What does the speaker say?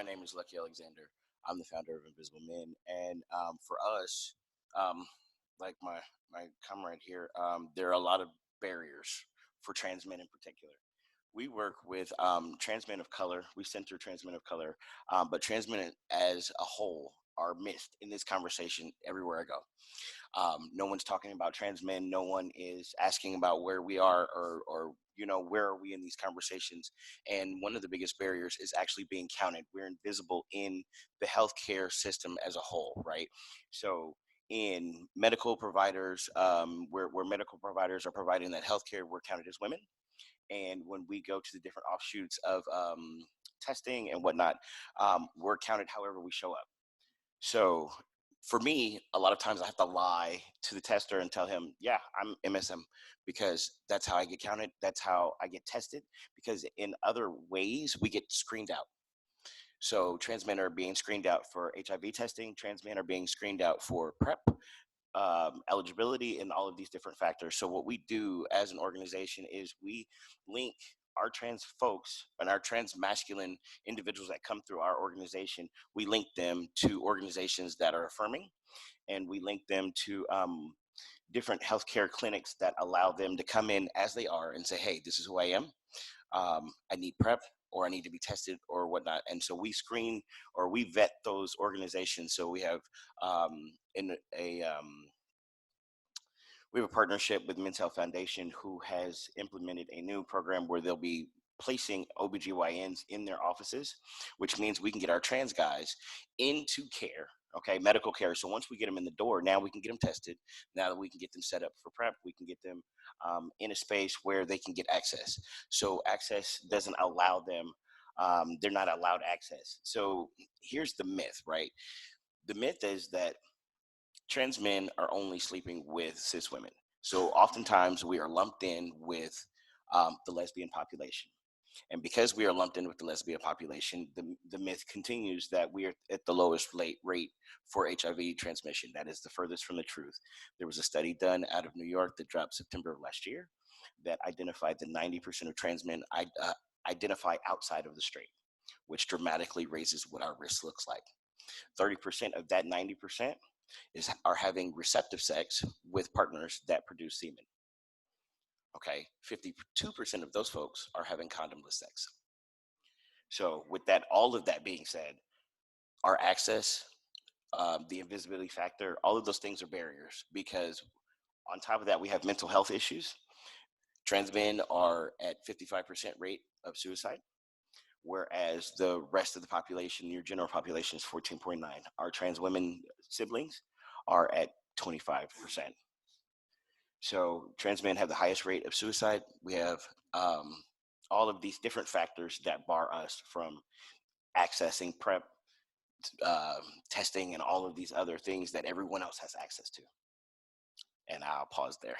name is Luckie Alexander. I'm the founder of Invisible Men, and for us, um, like my comrade here, there are a lot of barriers for trans men in particular. We work with trans men of color. We center trans men of color, but trans men as a whole are missed in this conversation everywhere I go. No one's talking about trans men. No one is asking about where we are or where are we in these conversations. And one of the biggest barriers is actually being counted. We're invisible in the healthcare system as a whole, right? So in medical providers, where medical providers are providing that healthcare, we're counted as women. And when we go to the different offshoots of testing and whatnot, we're counted however we show up. So for me, a lot of times I have to lie to the tester and tell him, yeah, I'm MSM, because that's how I get counted. That's how I get tested, because in other ways we get screened out. So trans men are being screened out for HIV testing. Trans men are being screened out for PrEP, eligibility, and all of these different factors. So what we do as an organization is we link our trans folks and our trans masculine individuals that come through our organization. We link them to organizations that are affirming, and we link them to different healthcare clinics that allow them to come in as they are and say, hey, this is who I am. I need PrEP, or I need to be tested, or whatnot. And so we screen or we vet those organizations. So we have in a we have a partnership with Men's Health Foundation, who has implemented a new program where they'll be placing OBGYNs in their offices, which means we can get our trans guys into care, okay, medical care. So once we get them in the door, now we can get them tested. Now that we can get them set up for PrEP, we can get them in a space where they can get access. So access doesn't allow them, they're not allowed access. So here's the myth, right? The myth is that trans men are only sleeping with cis women. So oftentimes we are lumped in with the lesbian population. And because we are lumped in with the lesbian population, the myth continues that we are at the lowest rate for HIV transmission. That is the furthest from the truth. There was a study done out of New York that dropped September of last year that identified that 90% of trans men identify outside of the straight, which dramatically raises what our risk looks like. 30% of that 90% are having receptive sex with partners that produce semen. Okay, 52% of those folks are having condomless sex. So with that, all of that being said, our access, the invisibility factor, all of those things are barriers, because on top of that, we have mental health issues. Trans men are at 55% rate of suicide, whereas the rest of the population, your general population, is 14.9. Our trans women siblings are at 25%. So trans men have the highest rate of suicide. We have all of these different factors that bar us from accessing PrEP, testing, and all of these other things that everyone else has access to. And I'll pause there.